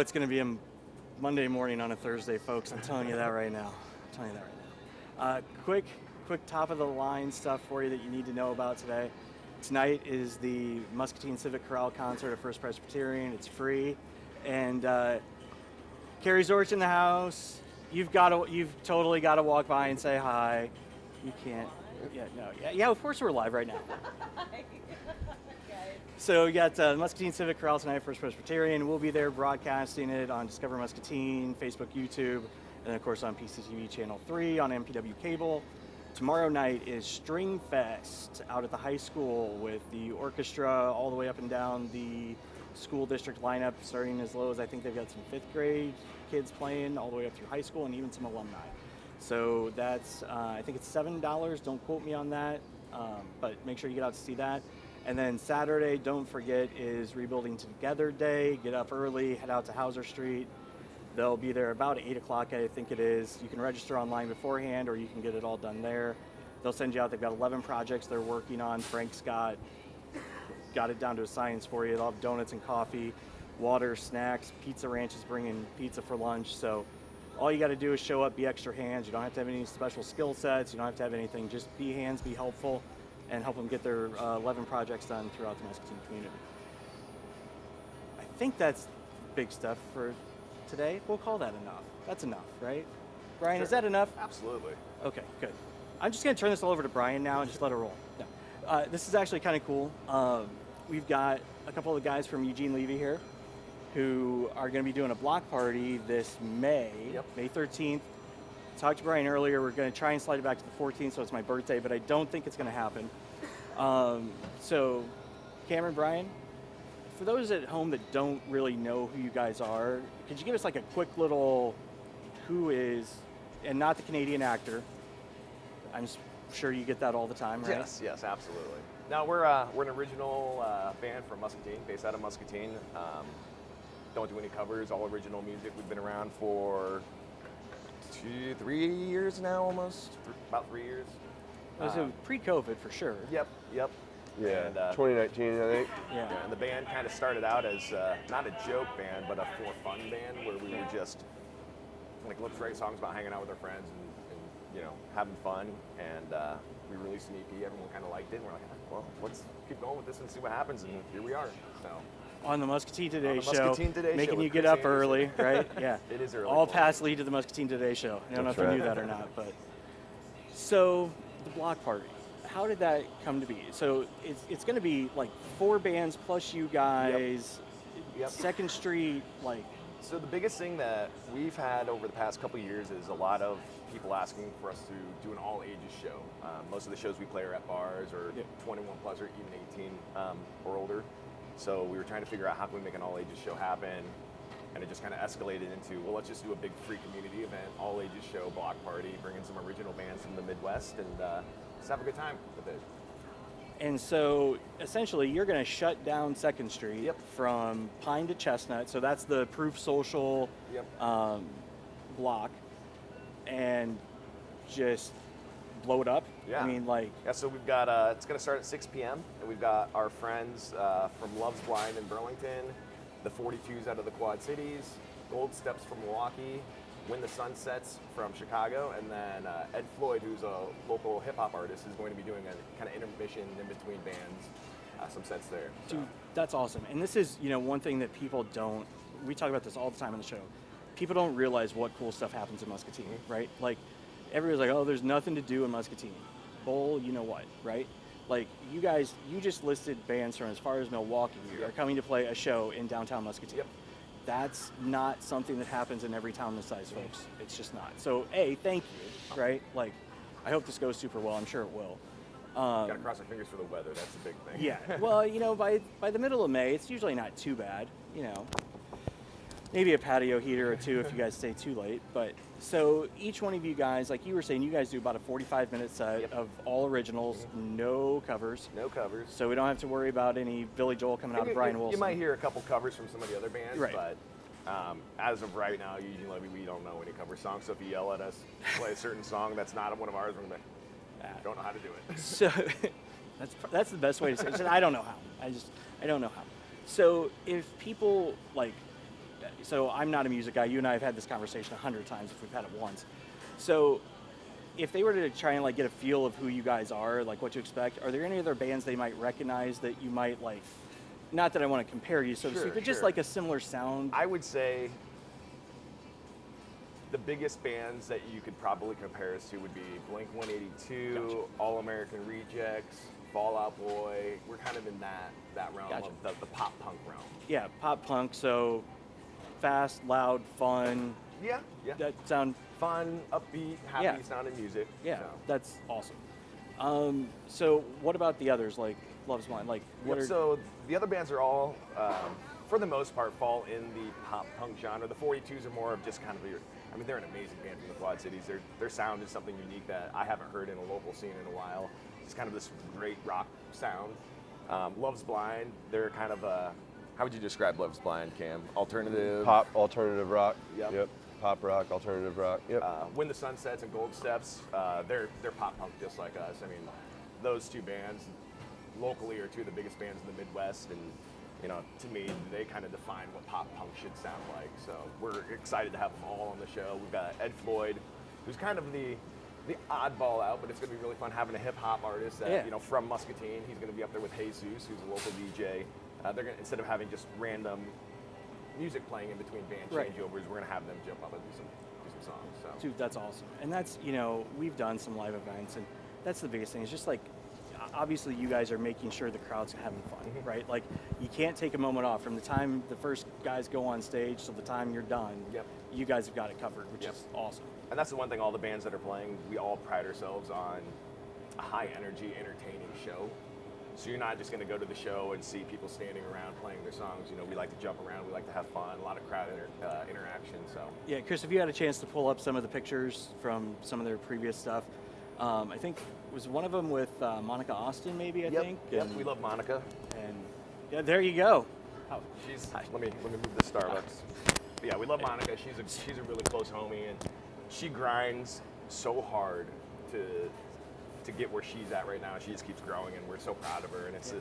it's going to be a Monday morning on a Thursday, folks. I'm telling you that right now. Quick top of the line stuff for you that you need to know about today. Tonight is the Muscatine Civic Chorale concert at First Presbyterian. It's free, and Carrie Zorch in the house. You've totally got to walk by and say hi. You can't. Yeah. Of course we're live right now. So we got Muscatine Civic Chorale tonight at First Presbyterian. We'll be there broadcasting it on Discover Muscatine, Facebook, YouTube, and of course on PCTV Channel 3 on MPW Cable. Tomorrow night is String Fest out at the high school with the orchestra all the way up and down the school district lineup, starting as low as I think they've got some 5th grade kids playing all the way up through high school and even some alumni. So that's, I think it's $7. Don't quote me on that, but make sure you get out to see that. And then Saturday, don't forget, is Rebuilding Together Day. Get up early, head out to Hauser Street. They'll be there about 8 o'clock, I think it is. You can register online beforehand, or you can get it all done there. They'll send you out. They've got 11 projects they're working on. Frank's got it down to a science for you. They'll have donuts and coffee, water, snacks. Pizza Ranch is bringing pizza for lunch. So all you got to do is show up, be extra hands. You don't have to have any special skill sets. You don't have to have anything. Just be hands, be helpful, and help them get their 11 projects done throughout the Muscatine community. I think that's big stuff for today. We'll call that enough. That's enough, right? Brian, sure. Is that enough? Absolutely. Okay, good. I'm just going to turn this all over to Brian now and just let it roll. No. This is actually kind of cool. We've got a couple of guys from Eugene Levy here who are going to be doing a block party this May, May 13th. Talked to Brian earlier. We're going to try and slide it back to the 14th, so it's my birthday, but I don't think it's going to happen. So, Cameron, Brian, for those at home that don't really know who you guys are, could you give us like a quick little who is, and not the Canadian actor? I'm sure you get that all the time, right? Yes, absolutely. Now we're an original band from Muscatine, based out of Muscatine. Don't do any covers, all original music. We've been around for 3 years now, almost. About 3 years. So pre-COVID for sure. Yep. Yeah, and, 2019, I think. Yeah. And the band kind of started out as not a joke band, but a for fun band where we were just let's write songs about hanging out with our friends and having fun. And we released an EP. Everyone kind of liked it. And we're like, well, let's keep going with this and see what happens. And here we are. So. On the Muscatine Today Show, Muscatine Today making Show you get up early, right? Yeah. It is early. All paths lead to the Muscatine Today Show. I don't know if you knew that or not, but so the block party. How did that come to be? So it's going to be like 4 bands plus you guys. Yep. Second Street, like. So the biggest thing that we've had over the past couple of years is a lot of people asking for us to do an all ages show. Most of the shows we play are at bars or 21 plus or even 18 or older. So we were trying to figure out how can we make an all ages show happen, and it just kind of escalated into, well, let's just do a big free community event, all ages show, block party, bring in some original bands from the Midwest, and just have a good time with it. And so essentially you're going to shut down 2nd Street from Pine to Chestnut. So that's the Proof Social block, and just blow it up. Yeah. I mean, so we've got, it's going to start at 6 p.m. and we've got our friends from Lovesblind in Burlington, the 42s out of the Quad Cities, Gold Steps from Milwaukee, When the Sun Sets from Chicago, and then Ed Floyd, who's a local hip-hop artist, is going to be doing a kind of intermission in between bands, some sets there. So. Dude, that's awesome. And this is, one thing that people don't, we talk about this all the time on the show. People don't realize what cool stuff happens in Muscatine, right? Like, everybody's like, oh, there's nothing to do in Muscatine. Bull, you know what, right? Like, you guys, you just listed bands from as far as Milwaukee are coming to play a show in downtown Muscatine. Yep. That's not something that happens in every town this size, folks. It's just not. So, thank you, right? Like, I hope this goes super well. I'm sure it will. Got to cross our fingers for the weather. That's the big thing. Yeah. Well, by the middle of May, it's usually not too bad. Maybe a patio heater or two if you guys stay too late. But so each one of you guys, like you were saying, you guys do about a 45-minute set of all originals, no covers. No covers. So we don't have to worry about any Billy Joel coming out of Brian Wilson. You might hear a couple covers from some of the other bands, right. But as of right now, Eugene Levy, we don't know any cover songs. So if you yell at us, play a certain song that's not one of ours, we're going to be don't know how to do it. So that's the best way to say it. I don't know how. I don't know how. So if people so I'm not a music guy. You and I have had this conversation 100 times if we've had it once. So if they were to try and like get a feel of who you guys are, like what to expect, are there any other bands they might recognize that you might like? Not that I want to compare you, so to speak, but just like a similar sound. I would say the biggest bands that you could probably compare us to would be Blink-182, Gotcha. All American Rejects, Fall Out Boy. We're kind of in that realm Gotcha. of the pop punk realm. Yeah, pop punk. So fast, loud, fun. Yeah. That sound. Fun, upbeat, happy sounding music. Yeah, So. that's awesome. So what about the others, like Lovesblind? Like what are? So the other bands are all, for the most part, fall in the pop punk genre. The 42s are more of just kind of they're an amazing band from the Quad Cities. Their sound is something unique that I haven't heard in a local scene in a while. It's kind of this great rock sound. Lovesblind, they're kind of a, how would you describe Lovesblind, Cam? Alternative? Pop, alternative rock. Yep. Pop rock, alternative rock. Yep. When the Sun Sets and Gold Steps, they're pop punk just like us. I mean, those two bands locally are two of the biggest bands in the Midwest, and to me, they kind of define what pop punk should sound like. So we're excited to have them all on the show. We've got Ed Floyd, who's kind of the oddball out, but it's going to be really fun having a hip hop artist that from Muscatine. He's going to be up there with Jesus, who's a local DJ. They're going, instead of having just random music playing in between band changeovers, we're going to have them jump up and do some songs. So. Dude, that's awesome. And that's, we've done some live events, and that's the biggest thing. It's just like, obviously you guys are making sure the crowd's having fun, right? Like, you can't take a moment off. From the time the first guys go on stage till the time you're done, you guys have got it covered, which is awesome. And that's the one thing, all the bands that are playing, we all pride ourselves on a high energy, entertaining show. So you're not just going to go to the show and see people standing around playing their songs. We like to jump around, we like to have fun, a lot of crowd interaction. So yeah, Chris, if you had a chance to pull up some of the pictures from some of their previous stuff, I think was one of them with Monica Austin, maybe. I think. Yep, we love Monica. And yeah, there you go. Let me move the Starbucks. But yeah, we love Monica. She's a really close homie, and she grinds so hard to get where she's at right now. She just keeps growing, and we're so proud of her. And it's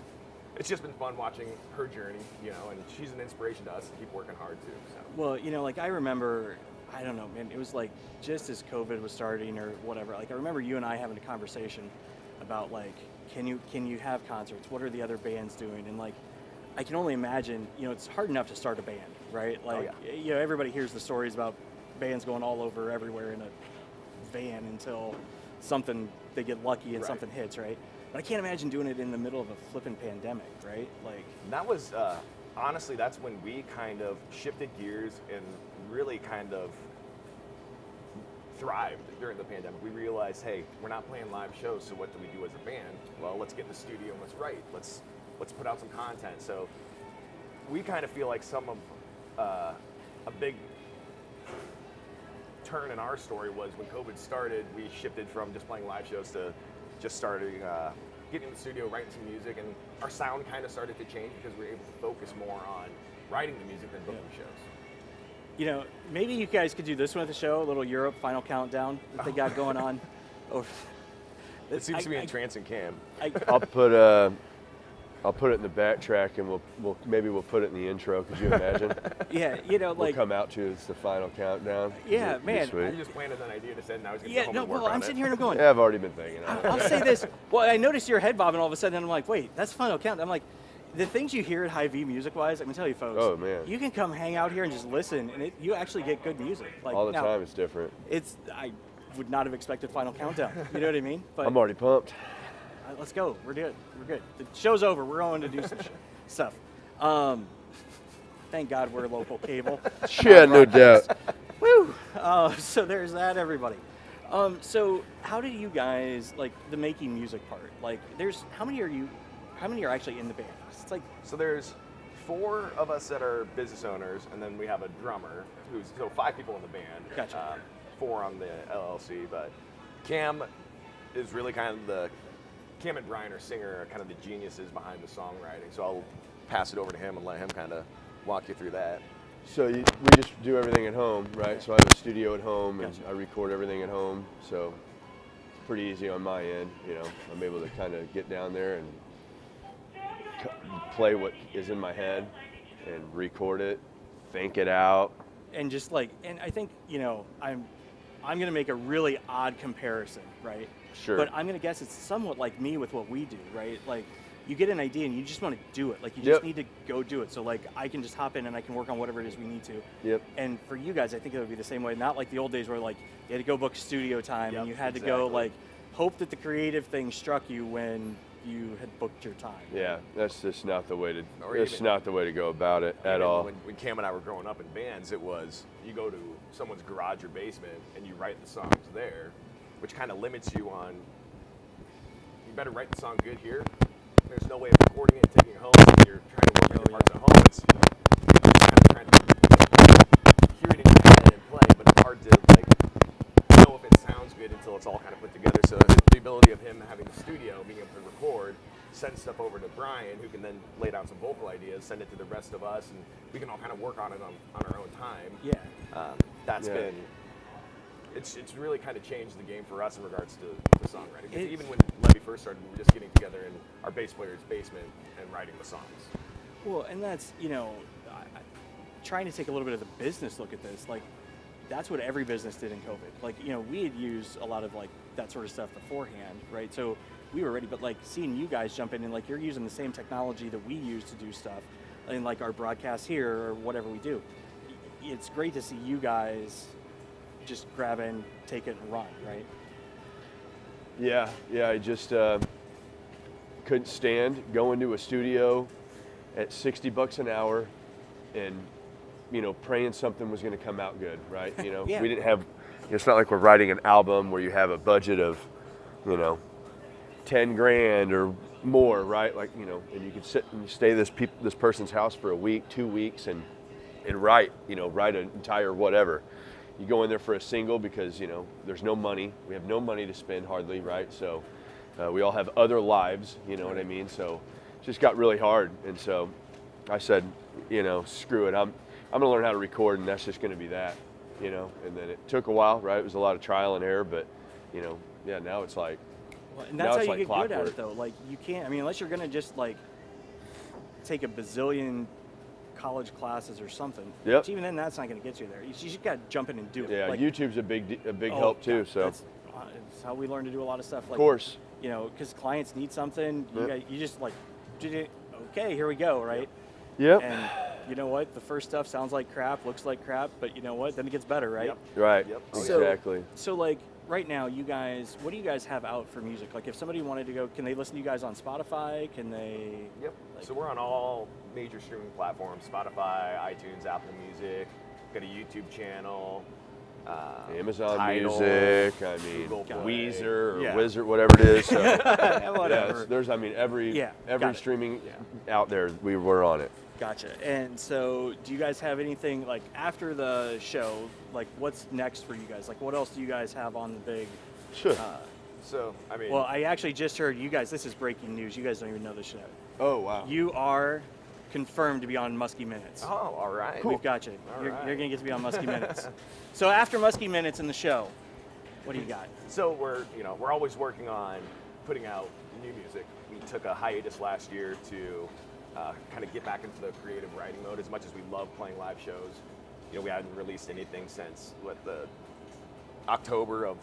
just been fun watching her journey, and she's an inspiration to us to keep working hard too. So. Well, like I remember, I don't know, man, it was like just as COVID was starting or whatever. Like I remember you and I having a conversation about like, can you have concerts? What are the other bands doing? And like, I can only imagine, it's hard enough to start a band, right? Like, everybody hears the stories about bands going all over everywhere in a van until they get lucky and something hits, right? But I can't imagine doing it in the middle of a flipping pandemic, right? Like that was honestly, that's when we kind of shifted gears and really kind of thrived during the pandemic. We realized, hey, we're not playing live shows, so what do we do as a band? Well, let's get in the studio and let's write. Let's put out some content. So we kind of feel like some of a big turn in our story was when COVID started, we shifted from just playing live shows to just starting getting in the studio, writing some music, and our sound kind of started to change because we were able to focus more on writing the music than booking shows. Maybe you guys could do this one at the show, a little Europe Final Countdown that they got going on. It seems to be entrancing Cam. I'll put it in the backtrack, and we'll put it in the intro. Could you imagine? Yeah, we'll come out to it's the final countdown. Yeah, man. I just planted an idea to say now he's going to go home and work on I'm it. sitting here and I'm going. Yeah, I've already been thinking. I'll say this. Well, I noticed your head bobbing all of a sudden, and I'm like, wait, that's Final Countdown. I'm like, the things you hear at High V music-wise, I'm gonna tell you, folks. Oh man. You can come hang out here and just listen, and you actually get good music. Like all the time, it's different. I would not have expected Final Countdown. You know what I mean? But I'm already pumped. Let's go. We're good. The show's over. We're going to do some stuff. Thank God we're local cable. Yeah, no doubt. Woo! So there's that, everybody. So how did you guys, like, the making music part? Like, how many are actually in the band? It's like, so there's 4 of us that are business owners, and then we have a drummer so 5 people in the band. Gotcha. 4 on the LLC, but Cam is really kind of Cam and Brian are kind of the geniuses behind the songwriting. So I'll pass it over to him and let him kind of walk you through that. So we just do everything at home, right? So I have a studio at home, and I record everything at home. So it's pretty easy on my end. I'm able to kind of get down there and play what is in my head and record it, think it out. And just like, and I think, you know, I'm going to make a really odd comparison, right? Sure. But I'm going to guess it's somewhat like me with what we do, right? Like, you get an idea and you just want to do it. Like, you just need to go do it. So, like, I can just hop in and I can work on whatever it is we need to. Yep. And for you guys, I think it would be the same way. Not like the old days where, like, you had to go book studio time and you had to go, like, hope that the creative thing struck you when you had booked your time. Yeah, that's just not the way to. It's not the way to go about it at all. When Cam and I were growing up in bands, it was you go to someone's garage or basement and you write the songs there, which kind of limits you on. You better write the song good here. There's no way of recording it and taking it home. You're trying to work on your parts at home. It's kind of trying to hear it in your head and play, but it's hard to like know if it sounds good until it's all kind of put together. So the ability of him having the studio, being able to record, send stuff over to Brian, who can then lay down some vocal ideas, send it to the rest of us, and we can all kind of work on it on our own time. Yeah. That's been. It's really kind of changed the game for us in regards to the songwriting. Because even when Levy first started, we were just getting together in our bass player's basement and writing the songs. Well, and that's, you know, trying to take a little bit of the business look at this. Like, that's what every business did in COVID. Like, you know, we had used a lot of, like, that sort of stuff beforehand, right? So we were ready, but, like, seeing you guys jump in and, like, you're using the same technology that we use to do stuff in, like, our broadcasts here or whatever we do. It's great to see you guys just grab in, take it, and run, right? Yeah, I just couldn't stand going to a studio at $60 an hour and, you know, praying something was going to come out good, right? You know, we didn't have, it's not like we're writing an album where you have a budget of, you know, 10 grand or more, right? Like, you know, and you could sit and stay this person's house for a week, 2 weeks and write, you know, write an entire whatever. You go in there for a single because, you know, there's no money. We have no money to spend hardly, right? So we all have other lives, you know what I mean? So it just got really hard. And so I said, you know, screw it. I'm going to learn how to record, and that's just going to be that, you know? And then it took a while, right? It was a lot of trial and error, but, you know, yeah, now it's like, and that's how you get good at it, though. Like, you can't, I mean, unless you're going to just, like, take a bazillion college classes or something. Yep. Which even then, that's not going to get you there. You just got to jump in and do it. Yeah, like, YouTube's a big help too. So it's how we learn to do a lot of stuff. Like, of course. You know, because clients need something. You just like, okay, here we go, right? Yep. And you know what? The first stuff sounds like crap, looks like crap, but you know what? Then it gets better, right? Yep. Right. Yep. Exactly. So like right now, you guys, what do you guys have out for music? Like if somebody wanted to go, can they listen to you guys on Spotify? Can they? Yep. Like, so we're on all major streaming platforms: Spotify, iTunes, Apple Music. Got a YouTube channel. Amazon Tidal, Music. I mean, Google Play. Weezer or Wizard, whatever it is. So, whatever. there's, I mean, every streaming out there, we were on it. Gotcha. And so, do you guys have anything like after the show? Like, what's next for you guys? Like, what else do you guys have on the big? Sure. So, I mean, well, I actually just heard you guys. This is breaking news. You guys don't even know this shit. Oh wow. You are confirmed to be on Muskie Minutes. Oh, all right. Cool. We've got you. You're right. gonna get to be on Muskie Minutes. So after Muskie Minutes in the show, what do you got? So we're always working on putting out new music. We took a hiatus last year to kind of get back into the creative writing mode. As much as we love playing live shows, you know, we hadn't released anything since the October of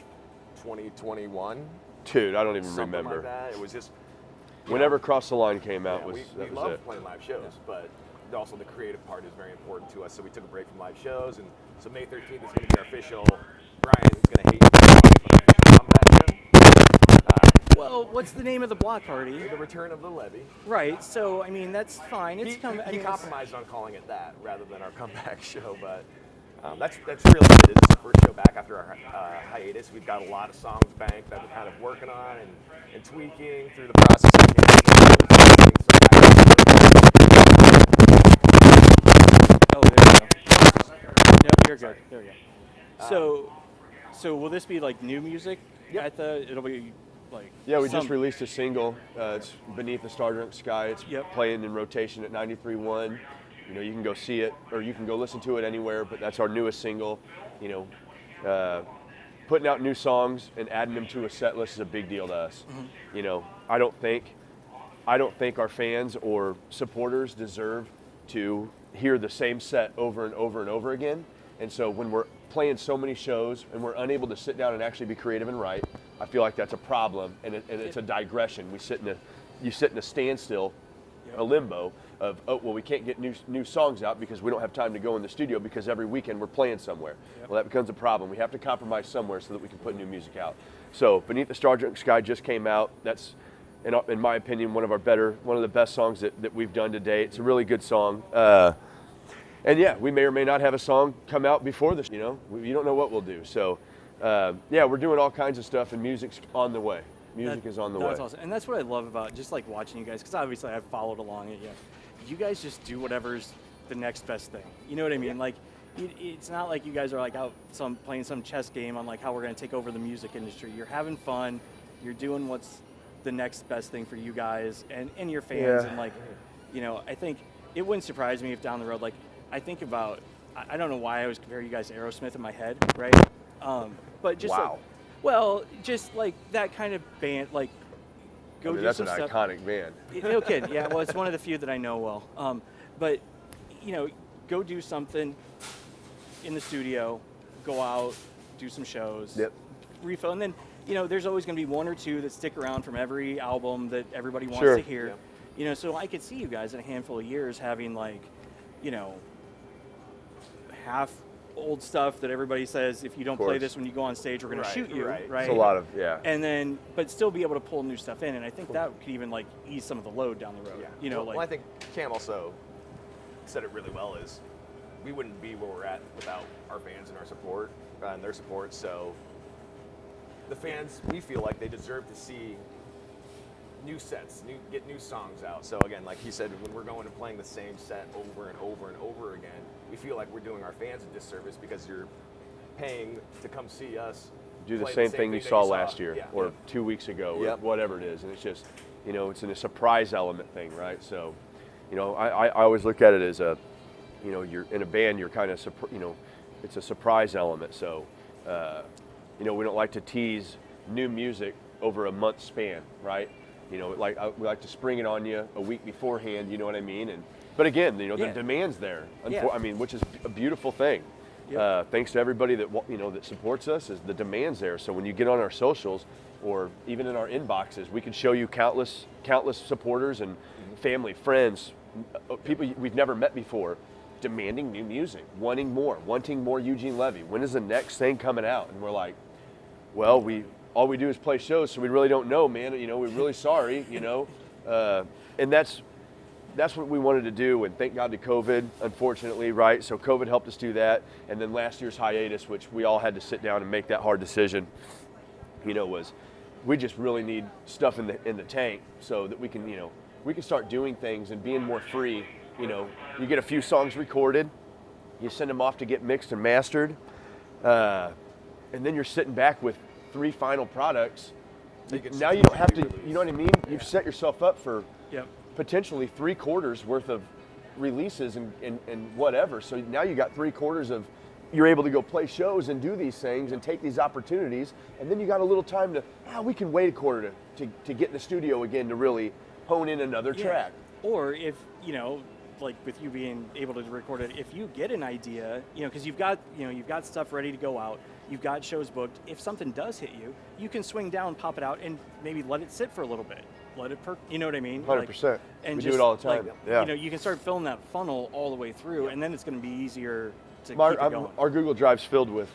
2021. Dude, I don't even Something remember. Like that. It was just whenever Cross the Line came out, we love playing live shows, but also the creative part is very important to us. So we took a break from live shows, and so May 13th is going to be our official. Brian's going to hate comeback show. Well, what's the name of the block party? The Return of the Levy. Right. So I mean, that's fine. It's he compromised on calling it that rather than our comeback show, but that's really what it is. It's the first show back after our hiatus. We've got a lot of songs banked that we're kind of working on and tweaking through the process. Oh, there we go. No, you're good. There we go. So will this be like new music? Yep. It'll be like. Yeah, we just released a single. It's Beneath the Stardrunk Sky. It's playing in rotation at 93.1. You know, you can go see it, or you can go listen to it anywhere, but that's our newest single. You know, putting out new songs and adding them to a set list is a big deal to us. Mm-hmm. You know, I don't think our fans or supporters deserve to hear the same set over and over and over again. And so when we're playing so many shows and we're unable to sit down and actually be creative and write, I feel like that's a problem, and it's a digression. You sit in a standstill, a limbo of, oh, well, we can't get new songs out because we don't have time to go in the studio because every weekend we're playing somewhere. Well, that becomes a problem. We have to compromise somewhere so that we can put new music out. So Beneath the Star-Drunk Sky just came out. That's, in my opinion, one of the best songs that we've done to date. It's a really good song. And yeah, we may or may not have a song come out before this, you don't know what we'll do. So yeah, we're doing all kinds of stuff, and music's on the way. Music is on the way. That's awesome. And that's what I love about just like watching you guys, because obviously I've followed along it. You guys just do whatever's the next best thing. You know what I mean? Like, it's not like you guys are like out playing some chess game on like how we're going to take over the music industry. You're having fun. You're doing what's the next best thing for you guys and your fans. And like, I think it wouldn't surprise me if down the road, like, I think about, I don't know why I always compare you guys to Aerosmith in my head, right? But just wow. like, well, just like that kind of band, like, go do that's some an stuff. iconic band. No kidding. Yeah, well, it's one of the few that I know well. But, go do something in the studio, go out, do some shows, refill, and then, there's always going to be one or two that stick around from every album that everybody wants to hear. So I could see you guys in a handful of years having like, half old stuff that everybody says, if you don't play this when you go on stage, we're going to shoot you, right? It's a lot of, And then, but still be able to pull new stuff in, and I think that could even like ease some of the load down the road. Well, I think Cam also said it really well, is we wouldn't be where we're at without our fans and our support, and their support, so the fans, we feel like they deserve to see new sets, get new songs out. So again, like he said, when we're going and playing the same set over and over and over again, we feel like we're doing our fans a disservice because you're paying to come see us do the same thing you saw last year or 2 weeks ago or whatever it is. And it's just, it's in a surprise element thing, right? So, I always look at it as you're in a band, you're kind of, it's a surprise element. So, we don't like to tease new music over a month span, right? We like to spring it on you a week beforehand, you know what I mean? But again, the demand's there. I mean, which is a beautiful thing. Thanks to everybody that that supports us, is the demand's there. So when you get on our socials or even in our inboxes, we can show you countless supporters and family, friends, people we've never met before, demanding new music, wanting more Eugene Levy. When is the next thing coming out? And we're like, well, all we do is play shows, so we really don't know, man. We're really sorry, and that's what we wanted to do. And thank God to COVID, unfortunately, right? So COVID helped us do that. And then last year's hiatus, which we all had to sit down and make that hard decision, was we just really need stuff in the tank so that we can start doing things and being more free. You get a few songs recorded, you send them off to get mixed and mastered, and then you're sitting back with 3 final products. Now you don't have to, you know what I mean? You've set yourself up for potentially 3 quarters worth of releases and whatever. So now you got 3 quarters of, you're able to go play shows and do these things and take these opportunities. And then you got a little time to, we can wait a quarter to get in the studio again to really hone in another track. Or if, like with you being able to record it, if you get an idea, because you've got stuff ready to go out, you've got shows booked. If something does hit you, you can swing down, pop it out, and maybe let it sit for a little bit. Let it perk. You know what I mean? 100%. And we do it all the time. You can start filling that funnel all the way through, and then it's going to be easier to keep it going. Our Google Drive's filled with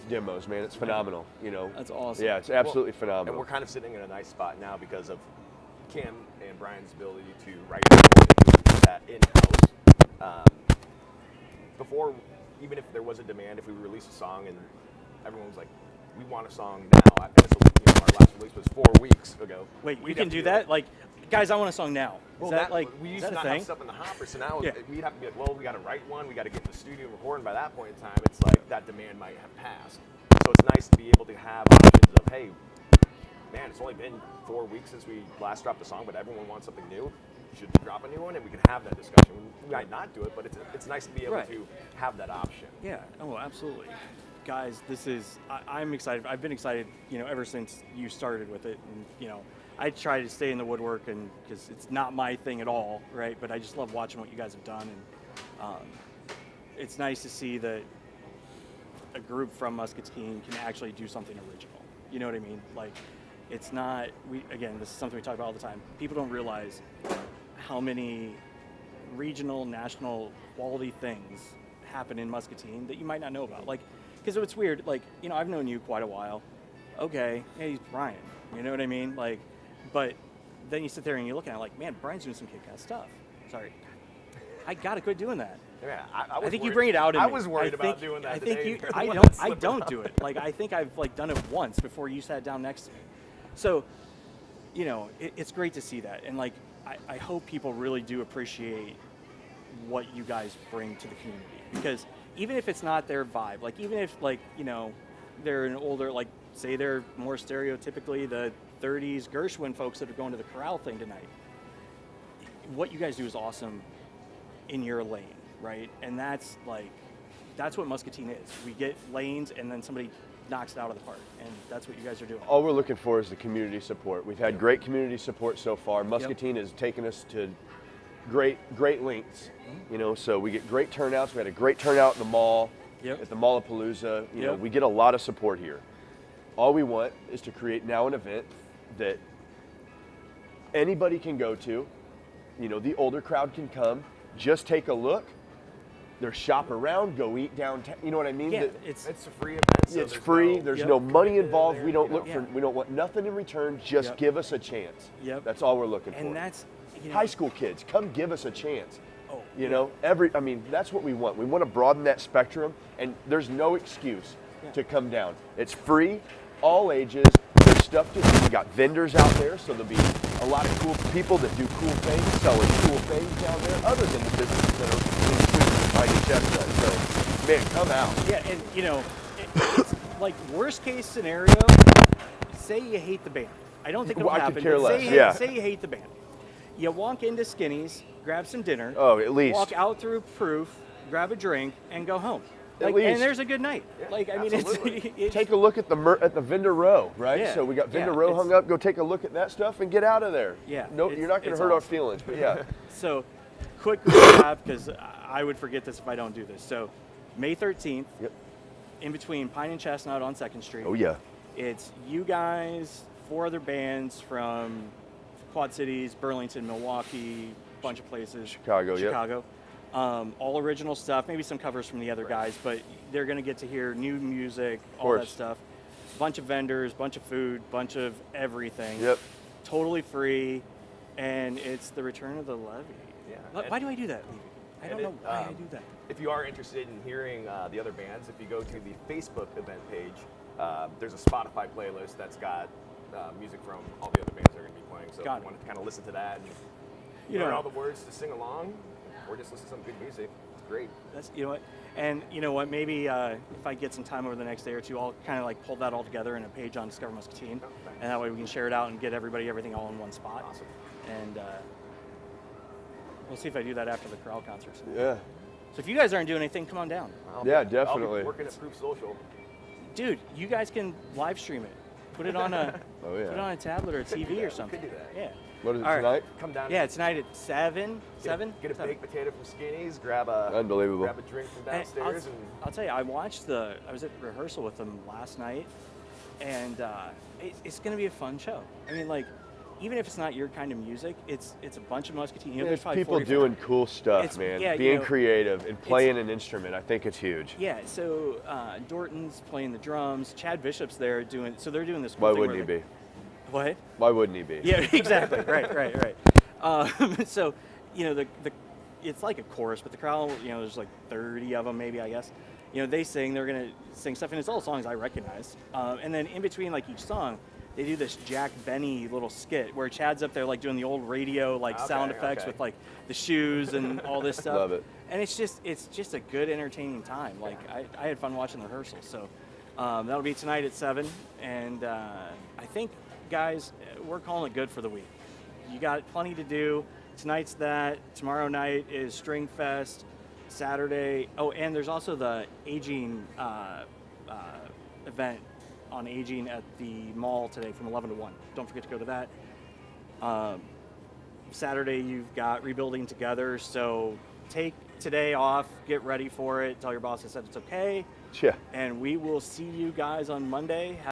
demos, man. It's phenomenal. That's awesome. Yeah, it's absolutely phenomenal. And we're kind of sitting in a nice spot now because of Cam and Brian's ability to write that in-house. Before, even if there was a demand, if we released a song and everyone was like, we want a song now. Our last release was 4 weeks ago. Wait, you can do that? Like, guys, I want a song now. Well, we used to not have stuff in the hopper, so now we'd have to be like, well, we got to write one, we got to get in the studio recording. By that point in time, it's like that demand might have passed. So it's nice to be able to have options of, hey, man, it's only been 4 weeks since we last dropped a song, but everyone wants something new. Should we drop a new one? And we can have that discussion. We might not do it, but it's nice to be able to have that option. Yeah, oh, absolutely. Guys, I'm excited. I've been excited, ever since you started with it. And, I try to stay in the woodwork, and because it's not my thing at all, right? But I just love watching what you guys have done. it's nice to see that a group from Muscatine can actually do something original. You know what I mean? Like, it's not, again, this is something we talk about all the time. People don't realize how many regional, national quality things happen in Muscatine that you might not know about. Like, because it's weird, like, I've known you quite a while. Okay, yeah, he's Brian. You know what I mean? Like, but then you sit there and you look at it like, man, Brian's doing some kick-ass stuff. Sorry. I gotta quit doing that. Yeah, I think you bring it out in me. I was worried about doing that. I think today. I don't do it. Like, I think I've done it once before you sat down next to me. So, it's great to see that. And like, I hope people really do appreciate what you guys bring to the community, because even if it's not their vibe, like even if they're an older, like say they're more stereotypically the 30s Gershwin folks that are going to the Corral thing tonight, what you guys do is awesome in your lane, right? And that's what Muscatine is. We get lanes and then somebody knocks it out of the park, and that's what you guys are doing. All we're looking for is the community support. We've had great community support so far. Muscatine has taken us to great lengths, so we get great turnouts. We had a great turnout at the mall, at the Mallapalooza. We get a lot of support here. All we want is to create now an event that anybody can go to. The older crowd can come, just take a look. There's shop around, go eat downtown. You know what I mean? Yeah, it's a free event. So it's free. There's no money involved. We don't we don't want nothing in return. Just give us a chance. That's all we're looking for. And that's high school kids, come give us a chance. Oh, That's what we want. We want to broaden that spectrum, and there's no excuse to come down. It's free, all ages. There's stuff to do. We got vendors out there, so there'll be a lot of cool people that do cool things, selling cool things down there, other than the businesses that are in Pine and Chestnut. So, man, come out. Yeah, and it's like worst case scenario. Say you hate the band. I don't think it'll happen. I could care but less. Say you hate the band. You walk into Skinny's, grab some dinner. Oh, at least. Walk out through Proof, grab a drink, and go home. At least. And there's a good night. It's take a look at the vendor row, right? Yeah, So we got vendor row hung up. Go take a look at that stuff and get out of there. Yeah. No, you're not going to hurt our feelings, but yeah. So, quick recap, because I would forget this if I don't do this. So, May 13th, in between Pine and Chestnut on 2nd Street. Oh yeah. It's you guys, 4 other bands from Quad Cities, Burlington, Milwaukee, bunch of places. Chicago. All original stuff, maybe some covers from the other guys, but they're going to get to hear new music, all that stuff. Bunch of vendors, bunch of food, bunch of everything. Yep. Totally free, and it's the return of the Levy. Yeah. Why do I do that, Levy? I don't know why I do that. If you are interested in hearing the other bands, if you go to the Facebook event page, there's a Spotify playlist that's got music from all the other bands that are going to be playing. So if you want to kind of listen to that and learn all the words to sing along, or just listen to some good music, it's great. That's what, and maybe if I get some time over the next day or two, I'll kind of like pull that all together in a page on Discover Muscatine, and that way we can share it out and get everything all in one spot. Awesome. And we'll see if I do that after the Corral concerts. Yeah. So if you guys aren't doing anything, come on down. Definitely. I'll be working at Proof Social. Dude, you guys can live stream it. Put it on a put it on a tablet or a TV or something. Could do that. Yeah. What is it All tonight? right. Come down. Yeah, tonight at 7. Get a baked potato from Skinny's. Grab a Unbelievable. Grab a drink from downstairs. I'll tell you, I was at rehearsal with them last night, and it's going to be a fun show. I mean, like, even if it's not your kind of music, it's a bunch of Muscatine. There's people doing cool stuff, man. Being creative and playing an instrument, I think it's huge. Yeah, so Dorton's playing the drums. Chad Bishop's there doing. So they're doing this. Why wouldn't he be? What? Why wouldn't he be? Yeah, exactly. right. So, it's like a chorus, but the crowd, there's like 30 of them, maybe, I guess. They sing. They're gonna sing stuff, and it's all songs I recognize. And then in between, like each song, they do this Jack Benny little skit where Chad's up there like doing the old radio sound effects with like the shoes and all this stuff. Love it. And it's just a good entertaining time. Like I had fun watching the rehearsal. So that'll be tonight at 7. And I think, guys, we're calling it good for the week. You got plenty to do. Tonight's that. Tomorrow night is String Fest. Saturday. Oh, and there's also the aging event on aging at the mall today from 11 to 1. Don't forget to go to that. Saturday, you've got Rebuilding Together, so take today off, get ready for it, tell your boss I said it's okay, Yeah. and we will see you guys on Monday.